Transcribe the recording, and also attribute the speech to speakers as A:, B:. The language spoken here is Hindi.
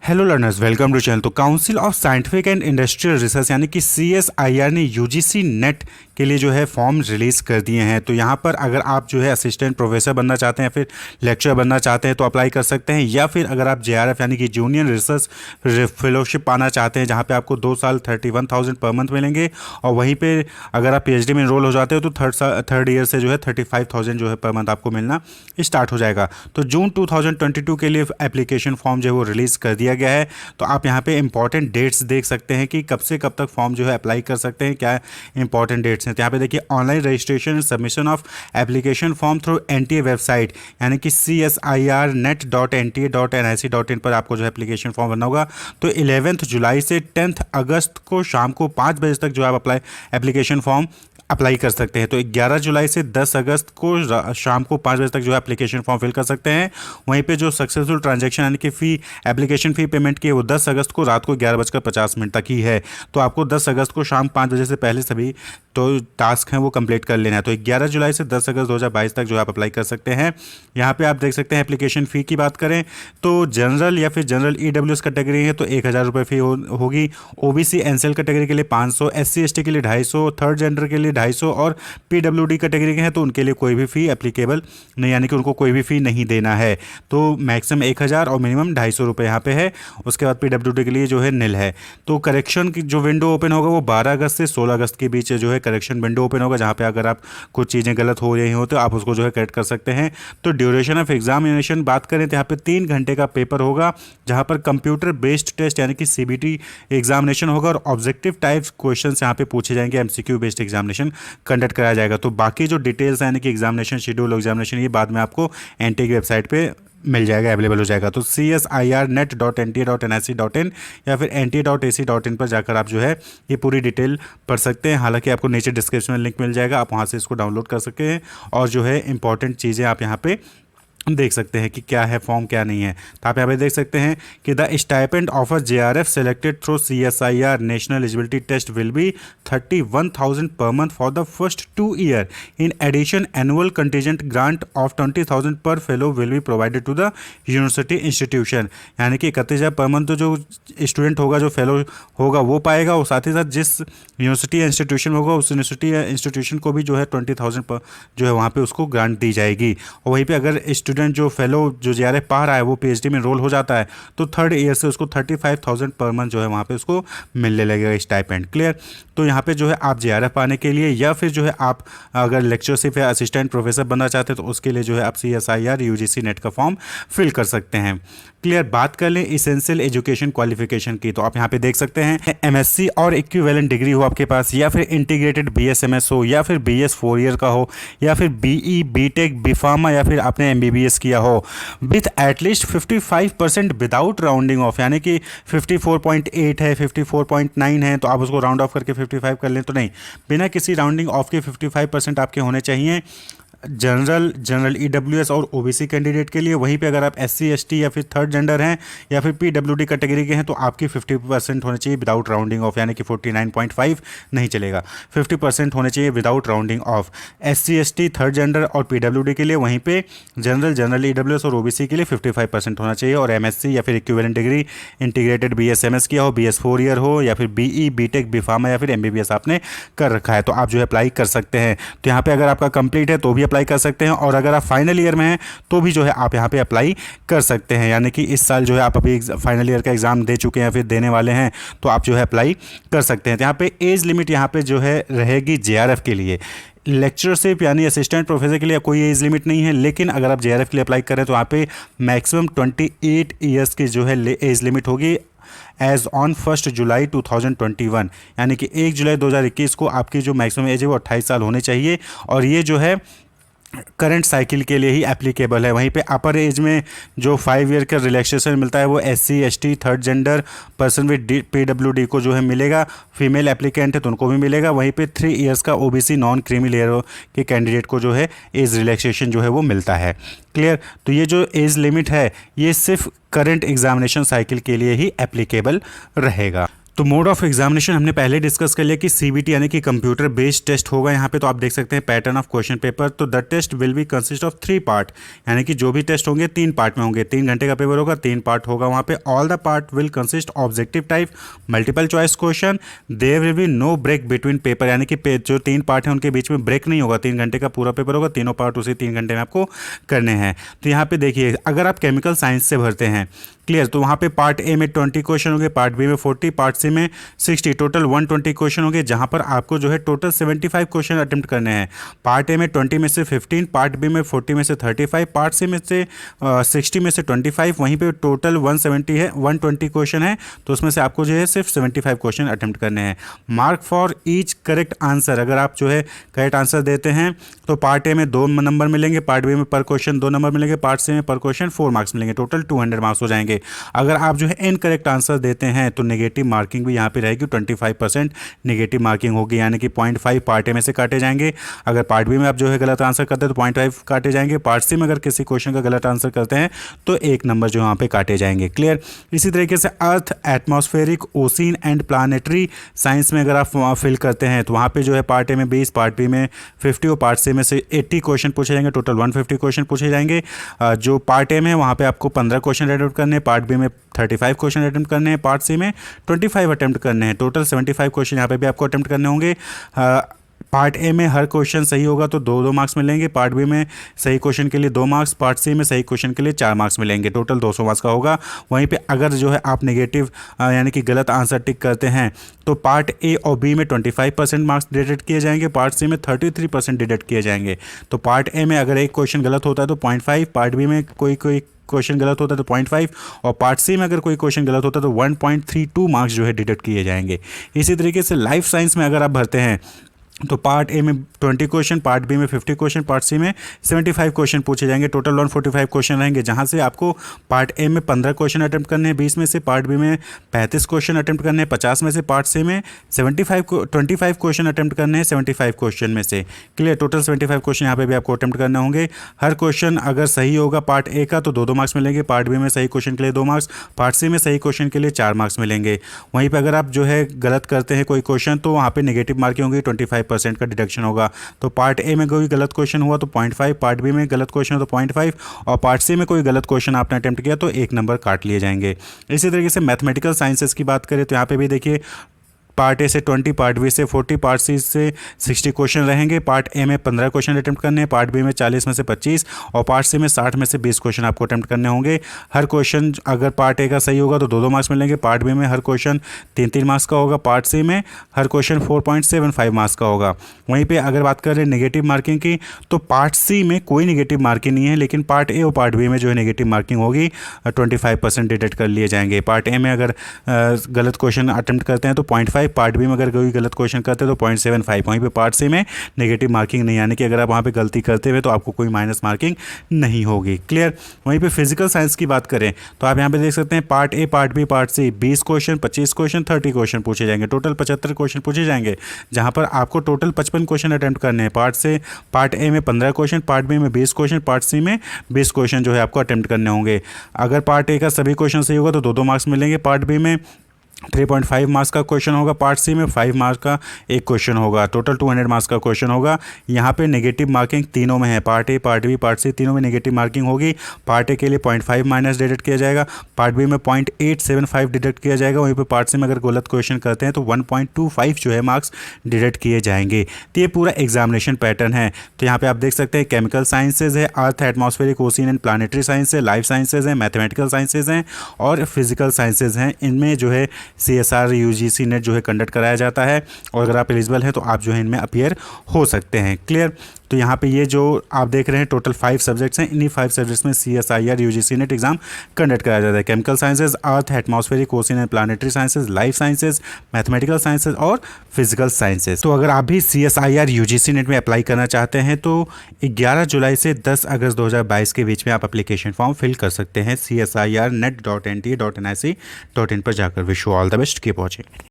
A: Hello learners, welcome to channel. तो council of scientific and industrial research यानी कि CSIR ने यूजीसी नेट के लिए जो है फॉर्म रिलीज़ कर दिए हैं। तो यहाँ पर अगर आप जो है असिस्टेंट प्रोफेसर बनना चाहते हैं, फिर लेक्चर बनना चाहते हैं तो अप्लाई कर सकते हैं, या फिर अगर आप JRF यानी कि जूनियर रिसर्च फेलोशिप पाना चाहते हैं जहाँ पे आपको 2 साल 31,000 पर मंथ मिलेंगे, और वहीं पे अगर आप PhD में इनरोल हो जाते हो तो थर्ड ईयर से जो है 35,000 जो है पर मंथ आपको मिलना स्टार्ट हो जाएगा। तो जून 2022 के लिए एप्लीकेशन फॉर्म जो है वो रिलीज़ कर दिया गया है। तो आप यहाँ पे इंपॉर्टेंट डेट्स देख सकते हैं कि कब से कब तक फॉर्म जो है अप्लाई कर सकते हैं, क्या इंपॉर्टेंट डेट्स हैं। तो यहाँ पे देखिए, online registration and submission of application form through NTA website यानी कि CSIRnet.nta.nic.in पर आपको जो है एप्लीकेशन फॉर्म भरना होगा। तो 11 जुलाई से 10 अगस्त को शाम को 5 बजे तक जो आप एप्लीकेशन फॉर्म अप्लाई कर सकते हैं। तो 11 जुलाई से 10 अगस्त को शाम को 5 बजे तक जो है एप्लीकेशन फॉर्म फिल कर सकते हैं। वहीं पे जो सक्सेसफुल ट्रांजैक्शन यानी कि एप्लीकेशन फ़ी पेमेंट की है वो 10 अगस्त को रात को 11:50 तक ही है। तो आपको 10 अगस्त को शाम 5 बजे से पहले सभी तो टास्क हैं वो कंप्लीट कर लेना है। तो 11 जुलाई से 10 अगस्त 2022 तक जो आप अप्लाई कर सकते हैं। यहाँ पे आप देख सकते हैं एप्लीकेशन फ़ी की बात करें तो जनरल या फिर जनरल EWS कैटेगरी है तो 1,000 रुपये फ़ी होगी। OBC NCL कैटेगरी के लिए 500, SC ST के लिए 250, थर्ड जेंडर के लिए 250 और PWD कैटेगरी के हैं तो उनके लिए कोई भी फ़ी एप्लीकेबल नहीं, यानी कि उनको कोई भी फ़ी नहीं देना है। तो मैक्सिमम 1,000 और मिनिमम 250 रुपये यहाँ पे है। उसके बाद PWD के लिए जो है निल है। तो करेक्शन की जो विंडो ओपन होगा वो 12 अगस्त से 16 अगस्त के बीच जो है करेक्शन विंडो ओपन होगा, जहाँ पे अगर आप कुछ चीज़ें गलत हो रही हो तो आप उसको जो है करेक्ट कर सकते हैं। तो ड्यूरेशन ऑफ एग्जामिनेशन बात करें तो यहाँ पे 3 घंटे का पेपर होगा, जहाँ पर कंप्यूटर बेस्ड टेस्ट यानी कि CBT एग्जामिनेशन होगा और ऑब्जेक्टिव टाइप्स क्वेश्चन यहाँ पे पूछे जाएंगे। MCQ बेस्ड एग्जामिनेशन कंडक्ट कराया जाएगा। तो बाकी जो डिटेल्स यानी कि एग्जामिनेशन शेड्यूल एग्जामिनेशन ये बाद में आपको NTA की वेबसाइट पे मिल जाएगा, अवेलेबल हो जाएगा। तो CSIRnet.nta.nic.in या फिर nta.ac.in पर जाकर आप जो है ये पूरी डिटेल पढ़ सकते हैं। हालांकि आपको नीचे डिस्क्रिप्शन में लिंक मिल जाएगा, आप वहाँ से इसको डाउनलोड कर सकते हैं और जो है इंपॉर्टेंट चीज़ें आप यहाँ पे देख सकते हैं कि क्या है फॉर्म क्या नहीं है। तो आप यहाँ पे देख सकते हैं कि the stipend of JRF selected through CSIR national eligibility test will be 31,000 per month for the first 2 year. In addition annual contingent grant of 20,000 per fellow will be provided to the university institution. यानी कि 31,000 पर मंथ तो जो स्टूडेंट होगा, जो फेलो होगा वो पाएगा, और साथ ही साथ जिस यूनिवर्सिटी इंस्टीट्यूशन होगा उस यूनिवर्सिटी इंस्टीट्यूशन को भी जो है 20,000 पर जो है वहाँ पर उसको ग्रांट दी जाएगी। और वहीं पर अगर स्टूडेंट जो फेलो जो JRF पा रहा है वो PhD में रोल हो जाता है तो थर्ड ईयर से उसको 35,000 पर मंथ जो है वहाँ पे उसको मिलने लगेगा स्टाइपेंड। क्लियर। तो यहाँ पे जो है आप JRF पाने के लिए या फिर जो है आप अगर लेक्चरशिप या असिस्टेंट प्रोफेसर बनना चाहते हैं तो उसके लिए जो है आप CSIR UGC नेट का फॉर्म फिल कर सकते हैं। क्लियर। बात कर लें इसेंशियल एजुकेशन क्वालिफिकेशन की, तो आप यहाँ पे देख सकते हैं MSc और इक्विवेलेंट डिग्री हो आपके पास, या फिर इंटीग्रेटेड BSMS हो, या फिर BS 4 ईयर का हो, या फिर BE BTech BPharma, या फिर आपने MBBS किया हो with at least 55% without rounding off, यानी कि 54.8 है, 54.9 है तो आप उसको राउंड ऑफ करके 55 कर लें तो नहीं, बिना किसी राउंडिंग ऑफ के 55% आपके होने चाहिए जनरल EWS और OBC कैंडिडेट के लिए। वहीं पे अगर आप SC ST या फिर थर्ड जेंडर हैं या फिर PWD कैटेगरी के हैं तो आपकी 50% होने चाहिए विदाउट राउंडिंग ऑफ, यानी कि 49.5 नहीं चलेगा, 50% होने चाहिए without rounding off SC ST third gender और PWD के लिए। वहीं पे जनरल EWS और OBC के लिए 55% होना चाहिए, और MSc या फिर इक्विवेलेंट डिग्री इंटीग्रेटेड BSMS किया हो, BS 4 ईयर हो, या फिर BE BTech BPharma या फिर MBBS आपने कर रखा है तो आप जो है अप्लाई कर सकते हैं। तो यहाँ पे अगर आपका कंप्लीट है तो भी अप्लाई कर सकते हैं, और अगर आप फाइनल ईयर में हैं तो भी जो है आप यहाँ पे अप्लाई कर सकते हैं। यानी कि इस साल जो है आप अभी फाइनल ईयर का एग्ज़ाम दे चुके हैं फिर देने वाले हैं तो आप जो है अप्लाई कर सकते हैं। तो यहाँ पे एज लिमिट यहाँ पे जो है रहेगी JRF के लिए। लेक्चरशिप यानी असिस्टेंट प्रोफेसर के लिए कोई एज लिमिट नहीं है, लेकिन अगर आप JRF के लिए अप्लाई करें तो यहाँ पे मैक्सिमम 28 ईयर्स की जो है एज लिमिट होगी एज ऑन 1 जुलाई 2021, यानी कि 1 जुलाई 2021 को आपकी जो मैक्सिमम एज है वो 28 साल होने चाहिए, और ये जो है करंट साइकिल के लिए ही एप्लीकेबल है। वहीं पे अपर एज में जो 5 ईयर का रिलैक्सेशन मिलता है वो SC ST third gender person with PWD को जो है मिलेगा, फीमेल एप्लीकेंट है तो उनको भी मिलेगा। वहीं पे 3 ईयर्स का OBC नॉन क्रीमी लेयर के कैंडिडेट को जो है एज रिलैक्सेशन जो है वो मिलता है। क्लियर। तो ये जो एज लिमिट है ये सिर्फ करंट एग्जामिनेशन साइकिल के लिए ही एप्लीकेबल रहेगा। तो मोड ऑफ एग्जामिनेशन हमने पहले डिस्कस कर लिया कि सीबीटी यानी कि कंप्यूटर बेस्ड टेस्ट होगा यहाँ पे। तो आप देख सकते हैं पैटर्न ऑफ क्वेश्चन पेपर। तो the test will be consist of 3 part, यानी कि जो भी टेस्ट होंगे 3 पार्ट में होंगे। 3 घंटे का पेपर होगा, 3 पार्ट होगा वहाँ पे। All the part will consist objective type multiple choice question. There will be no break between paper, यानी कि जो 3 पार्ट हैं उनके बीच में ब्रेक नहीं होगा। 3 घंटे का पूरा पेपर होगा, तीनों पार्ट उसी 3 घंटे में आपको करने हैं। तो यहाँ पे देखिए, अगर आप केमिकल साइंस से भरते हैं, क्लियर, तो वहाँ पे पार्ट ए में 20 क्वेश्चन होंगे, पार्ट बी में 40, पार्ट सी में 60, टोटल 120 क्वेश्चन होंगे, जहाँ पर आपको जो है टोटल 75 क्वेश्चन अटेम्प्ट करने हैं। पार्ट ए में 20 में से 15, पार्ट बी में 40 में से 35, पार्ट सी में से 60 में से 25, वहीं पे टोटल 170 है, 120 क्वेश्चन है, तो उसमें से आपको जो है सिर्फ 75 क्वेश्चन अटेम्प्ट करने हैं। Mark for each correct answer, अगर आप जो है करेक्ट आंसर देते हैं तो पार्ट ए में 2 नंबर मिलेंगे, पार्ट बी में पर क्वेश्चन 2 नंबर मिलेंगे, पार्ट सी में पर क्वेश्चन 4 मार्क्स मिलेंगे, टोटल 200 मार्क्स हो जाएंगे। अगर आप जो है इनकरेक्ट आंसर देते हैं तो नेगेटिव मार्किंग भी यहाँ पे रहेगी, 25% नेगेटिव मार्किंग होगी, यानी कि 0.5 पार्ट ए में से काटे जाएंगे। अगर पार्ट बी में आप जो है गलत आंसर करते हैं तो 0.5 काटे जाएंगे। पार्ट सी में अगर किसी क्वेश्चन का गलत आंसर करते हैं तो 1 नंबर जो यहाँ पे काटे जाएंगे। क्लियर। इसी तरीके से earth, atmospheric, ocean and planetary science में अगर आप फिल करते हैं तो वहाँ पे जो है पार्ट ए में 20, पार्ट बी में 50 और पार्ट सी में से 80 क्वेश्चन पूछे जाएंगे, टोटल 150 क्वेश्चन पूछे जाएंगे। जो पार्ट ए में वहाँ पे आपको 15 क्वेश्चन अटेम्प्ट करने हैं, पार्ट बी में 35 क्वेश्चन अटेम्प्ट करने हैं, पार्ट सी में 25 अटेम्प्ट करने हैं, टोटल 75 क्वेश्चन यहाँ पे भी आपको अटेम्प्ट करने होंगे। पार्ट ए में हर क्वेश्चन सही होगा तो 2 मार्क्स मिलेंगे, पार्ट बी में सही क्वेश्चन के लिए 2 मार्क्स, पार्ट सी में सही क्वेश्चन के लिए 4 मार्क्स मिलेंगे, टोटल 200 मार्क्स का होगा। वहीं पे अगर जो है आप नेगेटिव यानी कि गलत आंसर टिक करते हैं तो पार्ट ए और बी में 25% मार्क्स डिडक्ट किए जाएंगे, पार्ट सी में 33% डिडक्ट किए जाएंगे। तो पार्ट ए में अगर एक क्वेश्चन गलत होता है तो 0.5, पार्ट बी में कोई क्वेश्चन गलत होता है तो 0.5 और पार्ट सी में अगर कोई क्वेश्चन गलत होता है तो 1.32 मार्क्स जो है डिडक्ट किए जाएंगे। इसी तरीके से लाइफ साइंस में अगर आप भरते हैं तो पार्ट ए में 20 क्वेश्चन, पार्ट बी में 50 क्वेश्चन, पार्ट सी में 75 क्वेश्चन पूछे जाएंगे, टोटल 145 क्वेश्चन रहेंगे, जहां से आपको पार्ट ए में 15 क्वेश्चन अटेम्प्ट करने हैं 20 में से, पार्ट बी में 35 क्वेश्चन अटेम्प्ट करने हैं 50 में से, पार्ट सी में 25 क्वेश्चन अटेम्प्ट करने हैं 75 क्वेश्चन में से। क्लियर। टोटल 75 क्वेश्चन यहाँ पे भी आपको अटेम्प्ट करने होंगे। हर क्वेश्चन अगर सही होगा पार्ट ए का तो 2 मार्क्स मिलेंगे, पार्ट बी में सही क्वेश्चन के लिए 2 मार्क्स, पार्ट सी में सही क्वेश्चन के लिए 4 मार्क्स मिलेंगे। वहीं पर अगर आप जो है गलत करते हैं कोई क्वेश्चन तो वहाँ पे नेगेटिव मार्किंग होगी, 25% का डिडक्शन होगा। तो पार्ट ए में कोई गलत क्वेश्चन हुआ तो 0.5, पार्ट बी में गलत क्वेश्चन हो तो 0.5 और पार्ट सी में कोई गलत क्वेश्चन आपने अटेम्प्ट किया तो 1 नंबर काट लिए जाएंगे। इसी तरीके से मैथमेटिकल साइंसेस की बात करें तो यहाँ पे भी देखिए पार्ट ए से 20, पार्ट बी से 40, पार्ट सी से 60 क्वेश्चन रहेंगे। पार्ट ए में 15 क्वेश्चन अटेम्प्ट करने हैं, पार्ट बी में 40 में से 25 और पार्ट सी में 60 में से 20 क्वेश्चन आपको अटेम्प्ट करने होंगे। हर क्वेश्चन अगर पार्ट ए का सही होगा तो 2 मार्क्स मिलेंगे, पार्ट बी में हर क्वेश्चन 3 मार्क्स का होगा, पार्ट सी में हर क्वेश्चन 4.75 मार्क्स का होगा। वहीं पर अगर बात करें नेगेटिव मार्किंग की तो पार्ट सी में कोई नेगेटिव मार्किंग नहीं है, लेकिन पार्ट ए और पार्ट बी में जो है नेगेटिव मार्किंग होगी, 25% डिडक्ट कर लिए जाएंगे। पार्ट ए में अगर गलत क्वेश्चन अटेम्प्ट करते हैं तो 0.5, पार्ट बी में अगर कोई गलत क्वेश्चन करते हैं तो 0.75। वहीं पे पार्ट सी में नेगेटिव मार्किंग नहीं, यानी कि अगर आप वहाँ पे गलती करते हुए तो आपको कोई माइनस मार्किंग नहीं होगी। क्लियर। वहीं पे फिजिकल साइंस की बात करें तो आप यहाँ पे देख सकते हैं part A, part B, part C 20 question, 25 question, 30 question पूछे जाएंगे, टोटल 75 क्वेश्चन पूछे जाएंगे, जहाँ पर आपको टोटल 55 क्वेश्चन अटेम्प्ट करने हैं। पार्ट ए में 15 क्वेश्चन, पार्ट बी में 20 क्वेश्चन, पार्ट सी में 20 क्वेश्चन जो है आपको अटेम्प्ट करने होंगे। अगर पार्ट ए का सभी क्वेश्चन सही होगा तो 2 मार्क्स मिलेंगे, पार्ट बी में 3.5 मार्क्स का क्वेश्चन होगा, पार्ट सी में 5 मार्क्स का एक क्वेश्चन होगा, टोटल 200 मार्क्स का क्वेश्चन होगा। यहाँ पे नेगेटिव मार्किंग तीनों में है, part A, part B, part C तीनों में नेगेटिव मार्किंग होगी। पार्ट ए के लिए 0.5 माइनस डिडक्ट किया जाएगा, पार्ट बी में 0.875 डिडक्ट किया जाएगा, वहीं पे पार्ट सी में अगर गलत क्वेश्चन करते हैं तो 1.25 जो है मार्क्स डिडक्ट किए जाएंगे। तो ये पूरा एग्जामिनेशन पैटर्न है। तो यहाँ पे आप देख सकते हैं केमिकल साइंसेज है, earth, atmospheric, ocean and planetary science है, लाइफ साइंसेज है, मैथमेटिकल साइंसेज हैं और फिजिकल साइंसेज हैं। इनमें जो है CSR UGC नेट जो है कंडक्ट कराया जाता है और अगर आप एलिजिबल हैं तो आप जो है इनमें अपीयर हो सकते हैं। क्लियर। तो यहाँ पे ये जो आप देख रहे हैं टोटल 5 सब्जेक्ट्स हैं, इन्हीं 5 सब्जेक्ट्स में CSIR UGC net exam conduct कराया जाता है। Chemical sciences, earth, atmospheric, ocean and planetary sciences, life sciences, mathematical sciences और फिजिकल साइंसेज। तो अगर आप भी CSIR UGC नेट में अप्लाई करना चाहते हैं तो 11 जुलाई से 10 अगस्त 2022 के बीच में आप एप्लीकेशन फॉर्म फिल कर सकते हैं CSIRnet.nta.nic.in पर जाकर। Wish you all the best, keep watching.